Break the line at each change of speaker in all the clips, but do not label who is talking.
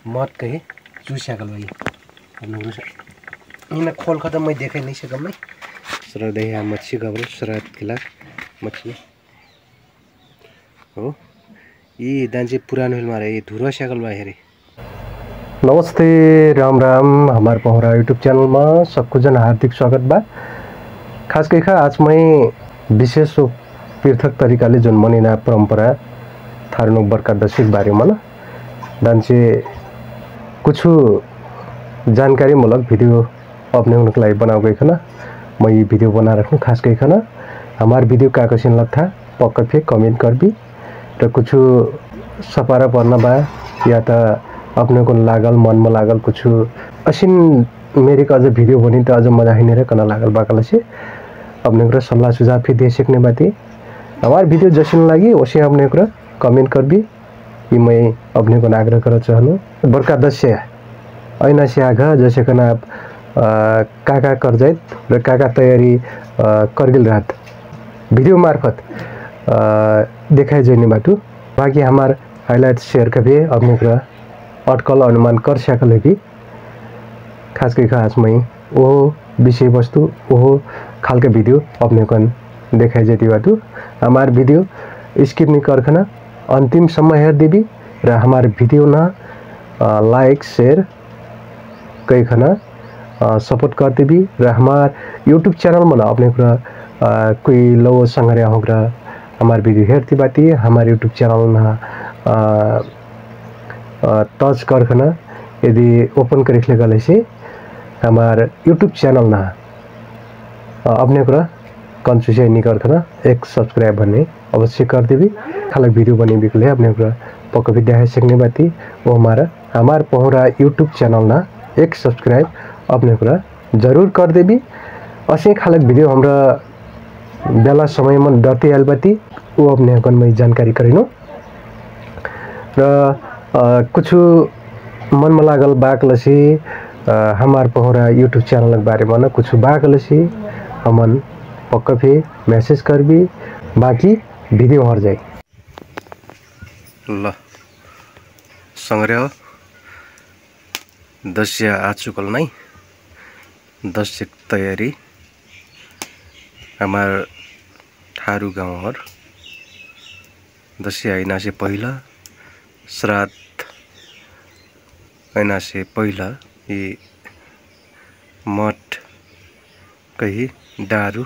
मत कहे चूस्याकल भाई इन खोल खत्म मैं देखे नहीं सकम मैं सर दे यहाँ मच्छी खबर सरात किला मच्छी हो ये दांचे पुरानो हिल मारे ये धुरा स्याकल भाई हेरे। नमस्ते राम राम हमारे पहुरा यूट्यूब चैनल में सबको जन हार्दिक स्वागत बा। खास करी आज मैं विशेष पृथक तरीकाले जुन मनिना परंपरा थारुनुक बर्का दशैं बारे में दांचे कुछ जानकारीमूलक भिडियो अपने उनको लागि बनाएको गइखना मैं ये भिडियो बना रखूँ। खास करी हमार भिडियो का कैसन लगता पक्का फिर कमेंट कर भी र कुछ सपारा पर्ना बा या तो अपने को लागल मन में लागल कुछ असिन मेरे का अज भिडियो बनी तो अज मजा ही नहीं कना लागल बाकल से अपने को सल्लाह सुझाव भी दे सकने बाती हमार भिडियो जैसे लगी वैसे अपने को कमेंट कर भी कि मैं अपने को आग्रह कर चाहूँ। बर्का दस्य ऐना से आगा जैसे कना आप काका करजाइत र काका तैयारी करगिल रात वीडियो मार्फत दिखाई जाने बाटू बाकी हमार हाईलाइट शेयर का भी अपने को अटकल अनुमान कर सकल भी। खास करके आज मैं वो विषय वस्तु वो खाल के वीडियो अपने को दिखाई जाती बाटू हमार वीडियो स्किप नहीं करना अंतिम समय हेर देवी र हमारे वीडियो ना लाइक शेयर कई खाना सपोर्ट कर देवी र हमार यूट्यूब चैनल में अपने को कोई लो संगरिया होगा हमारे वीडियो हेरती बाती हमारे यूट्यूब चैनल ना टच करना यदि ओपन कर गले से हमारे यूट्यूब चैनल ना अपने को कंफ्यूज नहीं करना एक सब्सक्राइब बने अवश्य कर देवी खाली वीडियो बने भी के अपने को पक्का भी देखा सकने बाती वो हमार पहुरा यूट्यूब चैनल ना एक सब्सक्राइब अपने को जरूर कर देवी असे खालक वीडियो हमरा बेला समय में डरते आल बाती वो अपने को मैं जानकारी करीनो र कुछ मन में लागल बाकल से हमार पहुरा यूट्यूब चैनल के बारे में कुछ बाकल से हमन पक्का भी मैसेज कर भी बाकी वीडियो हर जाए ल संग्रह दस्य आ चुकल नहीं दस्य तैयारी हमार थारू गाँव और दस्य आइना से पहला श्राद्ध आइना से पहला ये मठ कही दारू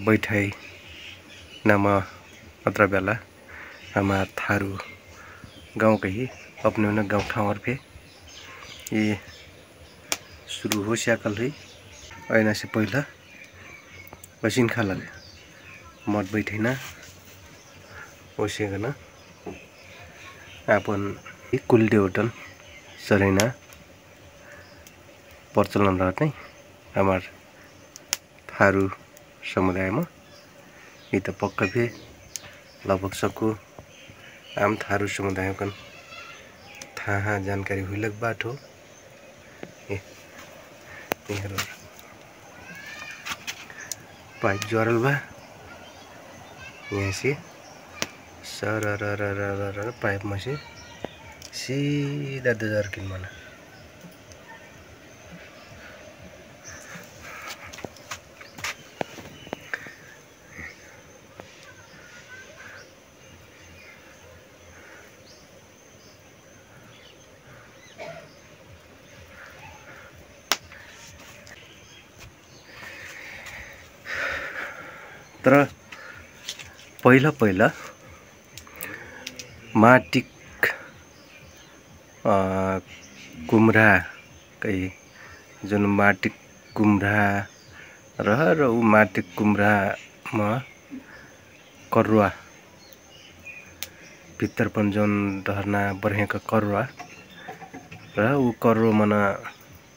बैठाई नाम अत्र बेला हमार थारू गाँव कही अपने उन्हें गाँव ठाउँ पे ये शुरू हो सकल है ऐना से पहला पसीन खा लगे मठ बैठेना वैसे गना अपन कुल देवटन चलेना प्रचलन रहते हमार थारू समुदाय में ये तो पक्का भी लगभग सबको आम थारू समुदाय का था जानकारी हुई लग बात हो ये पाइप जोरल बा यहाँ से सर पाइप में से सीधा 2000 किन माना तर पहिला माटिक कुम्रा कही जुन माटिक कुम्रा र ऊ माटिक कुम्रा में करुवा भित्रपन जुन धरना बरहेका करुवा र ऊ करुवा मना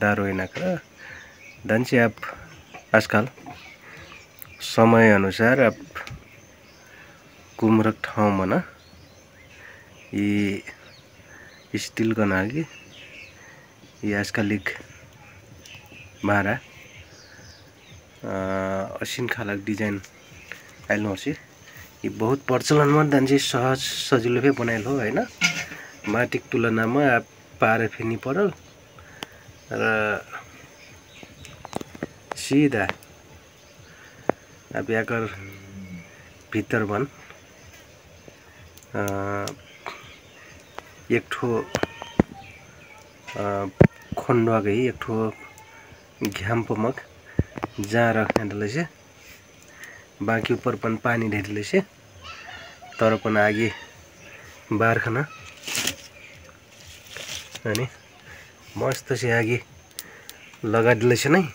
दारो इनाकर दांचे आप आजकल समय अनुसार अब कुम्रक ठाउँ मना ये स्टील का नागी ये आजकल एक मारा असिन खालक डिजाइन आइल ये बहुत प्रचलन में दांचे सहज सजिलो पे बनाइल हो हैन माटिक तुलनामा अब पारे फेर्नी परल र सीधा अब याकर भीतर भन एक ठो खंडवा गई एक ठो घ्याम पमक जहाँ रखने डले से बाकी ऊपर पन पानी ढेरले से तर पन आगे बाहर खाना अनि मस्त से आगे लगा दिले से नहीं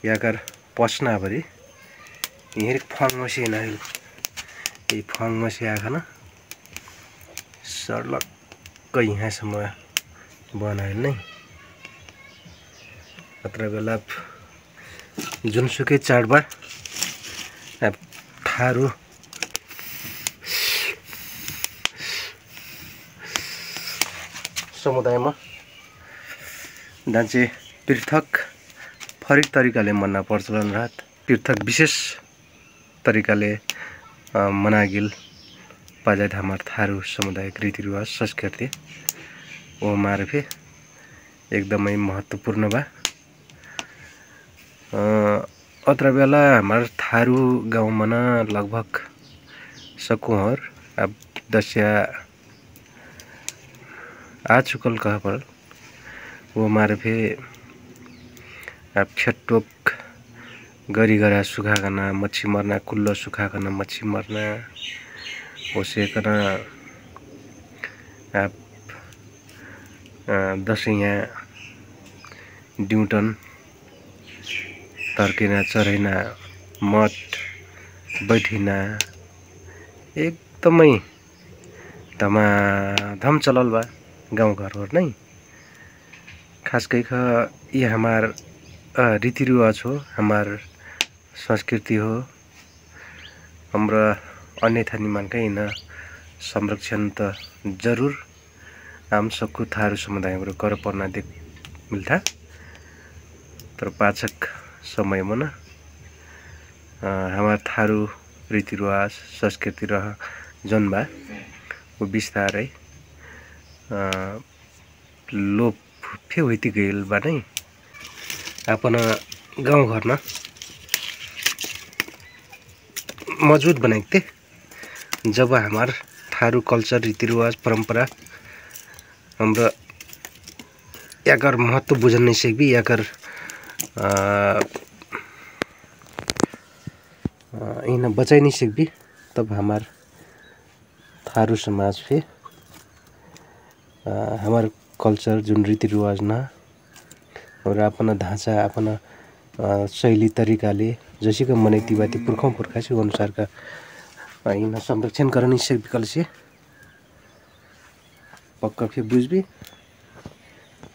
याकर पसना भरी यहाँ फंग मसी ना ये फंग मसी आखा ना सरल कहीं यहाँ समय बनाए नहीं अत्र बेला जुनसुकै चाडबाड अब थारू समुदायमा दान्छे पृथक फरक तरिकाले मना प्रचलन रहत पृथक विशेष तरिकाले मनागिल पाजात हमार थारू समुदायिक रीतिरिवाज संस्कृति ओ मार्फे एकदमै महत्त्वपूर्ण बा अत्र बेला हमार थारू गाउँमा न लगभग सकुहर अब दस्या आ चुकल कह पर वो मार्फे अब खेटोक गरी गरा सुखा करना मच्छी मरना कुल्लो सुखा करना मच्छी मरना ओसे करना अब दसैँ ड्यूटन तर्किना चरैना मठ बैठिना एकदमै धमाधम चलल बा गाउँ घर नहीं खास कह ये हमार रीति रिवाज हो हमार संस्कृति हो हमरा अन्यथा निमानकै न संरक्षण त जरूर हम सबको थारू समुदाय कर पर्ना देख मिलता तर पाचक समय में न हमार थारू रीतिरिवाज संस्कृति रह जन बा वो बिस्तारै लोप फे होती गईल बा नहीं अपन गाँव घर न मजबूत बनाते जब हमार थारू कल्चर रीतिरिवाज परंपरा हमरा याकर महत्व बुझन नहीं सकबी याकर इन बचाई नहीं सकबी तब हमार थारू समाज पे हमार कल्चर जुन रीतिरिवाज ना और अपन ढांचा अपन शैली तरीकाले जैसे का मनैती बाती पुरखों पुरखा से अनुसार का इन संरक्षण कर नहीं सकबी कल से पक्का फिर बुझबी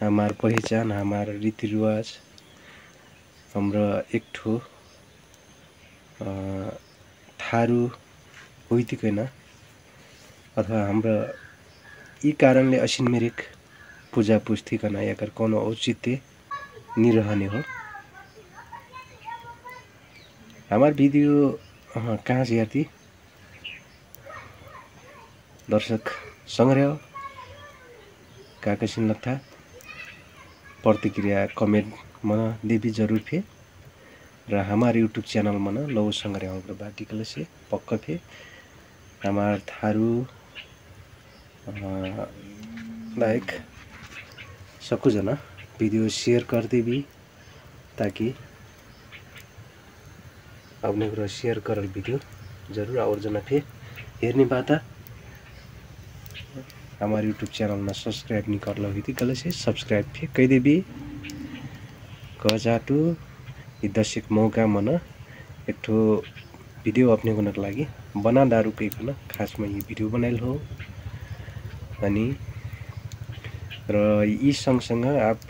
हमार पहचान हमार रीतिरिवाज हमरा एक ठो थारू होती कैना अथवा हमरा ई कारणले असिन मेरिक पूजा पुस्ति करना या कर कोनो औचित्य निरहने हो हमार वीडियो कहाँ से आती दर्शक संग्रह का कसिन लगता प्रतिक्रिया कमेंट मन देवी जरूर फे र हमारे यूट्यूब चैनल मन लौ संग्रह बाटिकल से पक्का फे हमार थारू लाइक सकू जना वीडियो शेयर कर देवी ताकि अपने को शेयर करल वीडियो जरूर और जना फे हेर्ने बाता हमारे यूट्यूब चैनल में सब्सक्राइब नहीं कर लो थी कल से सब्सक्राइब फे कह देवी कह चाटू ये दशक मौका मन एक ठो वीडियो अपने को लगी बना दारू कई खास में ये वीडियो बनाइल हो अनि र यी सँगसँग आप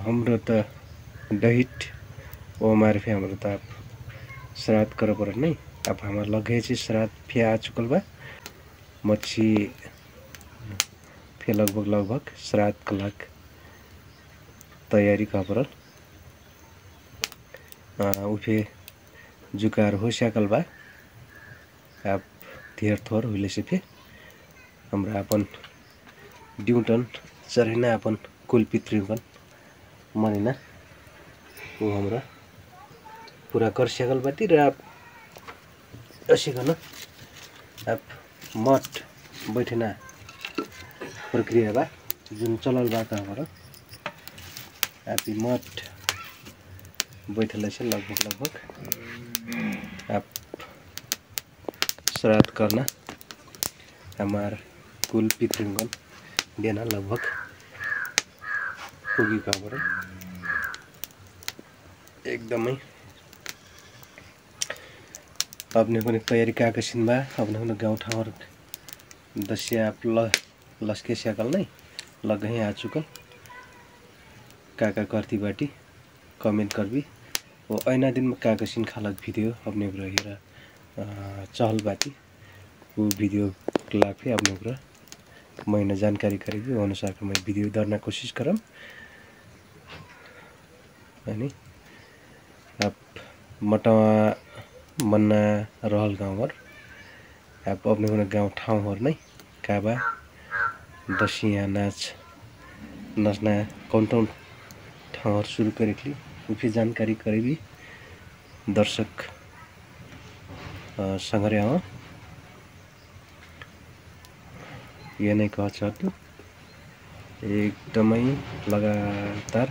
हाम्रो त दहिट ओ मार्फे हाम्रो त श्राद्ध कर पर नहीं अब हमार लगे श्राद्ध फे आ चुकल बा मच्छी फे लगभग श्राद्ध कलाक तैयारी का परल उफे जुकार हो सकल बा अब धेर थोर हुइले से फे हमरा अपन ड्यूटन चरेना अपन कुल पितृगण मनिना वो हमरा पूरा कर सकल बाटी र असिकन अब मठ बैठना प्रक्रिया बा जुन चलल बा हमरा अब मठ बैठला से लगभग अब श्राद्ध करना हमार कुल पितृगण देना लगभग पुगी का बरो एकदमै अपने पनि तयारी काकसिन बा अपने गाउँ ठाउँ दसिया लस्के स्याकल नै लगही आ चुकल काका करती बाटी कमेंट करबी वो ऐना दिन में काकसिन खालक वीडियो अपने हेर चहल बाटी वो वीडियो लाफे अपने मैंने जानकारी करेगी वो अनुसार को मैं वीडियो दर्ना कोशिश करम अनि अब मटवा मन्ना रहल गाउँघर अब अपने गाउँ ठाउँहरु नै काबा दसिया नाच नच्ना कौन ठाउँहरु सुरु करेकली उफी जानकारी करेगी दर्शक संग्रह हो ये नहीं कह सकते एकदमै लगातार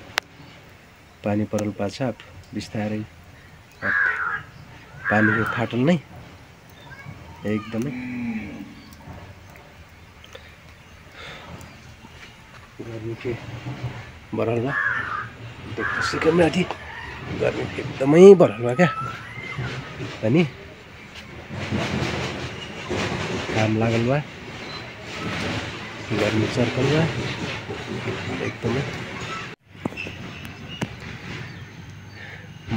पानी परल पाछा बिस्तारै पानी को फाटल नै एकदमै गर्मी के बरल बा देख्न सिकम राति गर्मी एकदमै बरल बा क्या अनि काम लागल बा गर्मी सर्कल बा एकदमै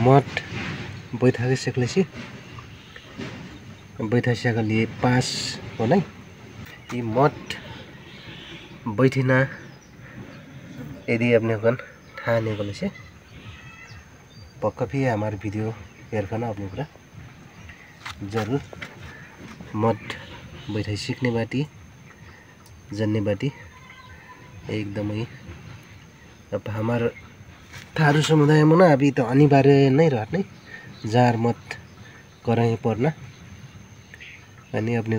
मठ बैठा सकले बैठा सकले पास हो नै ये मठ बैठिना यदि अपने ठाने बोले से पक्का भी हमारे वीडियो हेरना अपने पूरा जरूर मठ बैठा सीखने बाटी जन्ने बाटी एकदमै अब हमार थारू समुदाय में ना अभी तो अनिवार्य नहीं रहने जार मत कराई पर्ना अनि अपने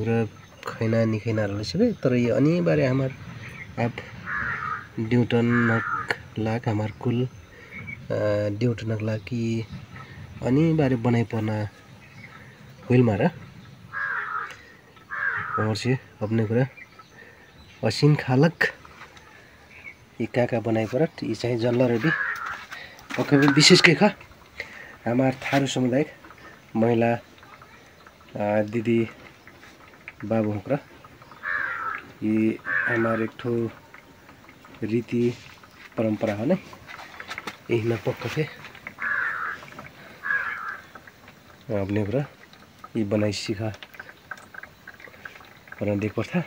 खैना निखैना रहे तर ये अनिवार्य हमार अब ड्यूटनक लाग हमार कुल ड्यूटनक लाग कि अनिवार्य बनाई पर्ना हुइल मारा और से अपने असिन खालक ये काका बनाई परत ये चाहिँ जल्ल रेडी ओके विशेष के खा हमार थारू समुदाय महिला दीदी बाबू हुक्रा ये हमारे एक ठो रीति परंपरा हो ना यही न पक्का थे अपने पूरा ये बनाई सीखा और देख पर था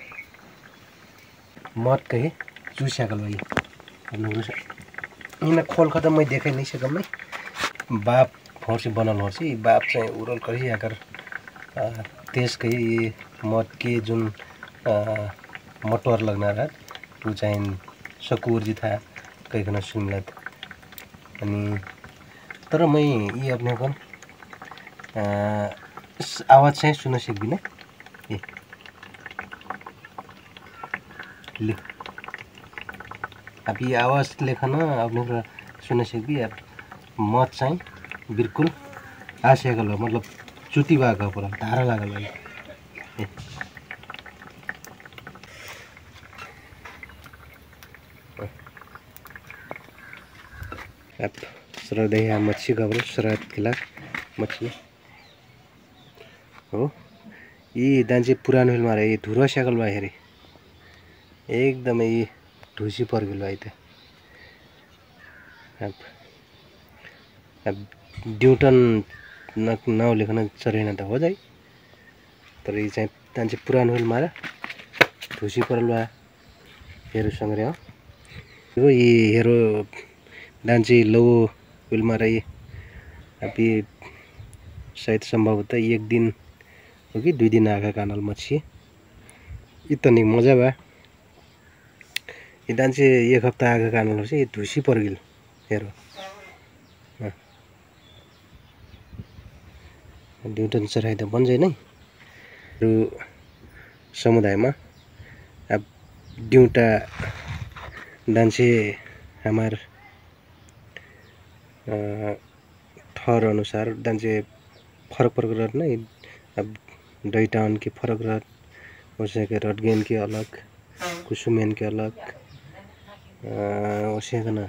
मत कहे चूसिया कल भाई अपने खोल खत्म मैं देखा नहीं सकम नहीं बाप फोर से बनल हो सी बाप से उड़ल करी अगर तेज कही ये मत के जुन मटोर लगना रहा तो चाहे सकूर जी था कहीं खाना सुन मिलत अनि तर मैं ये अपने कौन आवाज चाहिँ सुन्न सक्दिनँ ए ले अब ये आवाज लेखन अपने सुन्न सक्दी अब मत चाहिँ बिल्कुल आशेगल हो मतलब चुटी भएको पुरा धारा लागल भाइ अब श्रद्धेय मच्छी गबल श्राद्ध किला मच्छी हो ये दान्छे पुरानो फिल्म ये धुरा स्याकल बा हेरे एकदमै ढुसी पर्गेल भाइ त अब ड्यूटन नाउ लेखन चरेन त हो जाए तर ये चाहिँ दान्छे पुरानो फिल्म ढुसी परल बा हेरो संग्रह हो ये हेरो दान्छे लो फिल्म रही अभी शायद संभवतः एक दिन हो कि 2 दिन आगा कानल मच्छी इतनी मजा बा इदान से एक हफ्ता आगे कान से धुसी पर गिल हेरो ड्यूटन चढ़ाई त बन जाए नहीं समुदाय में अब ड्यूटा डांसे हमार ठहर अनुसार डांसे फरक फरक रहत नहीं अब डईटाउन के फरक रहत वैसे के रटगेन के अलग कुसुमेन के अलग वैसे ना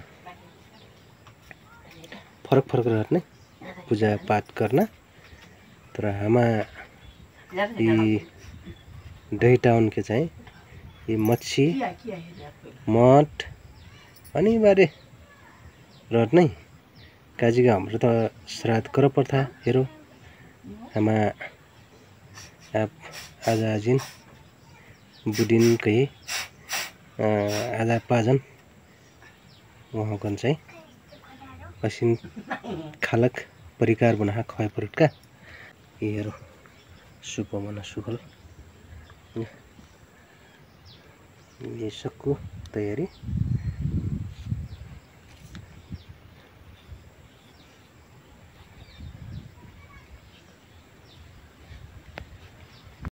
फरक फरक रहत नहीं पूजा पाठ करना तर हमा ये डईटाउन के चाहिँ ये मच्छी मठ अनिवार्य रहत नहीं काजी का हाम्रो त श्राद्ध कर पर्था हेरो हमा आप आज आजिन बुदिन कही आधा पाजन वहाँ कन चाहिँ असिन खालक परिकार बना खय परुट का ये हेरो सुप मना सुखल ये सकु तयारी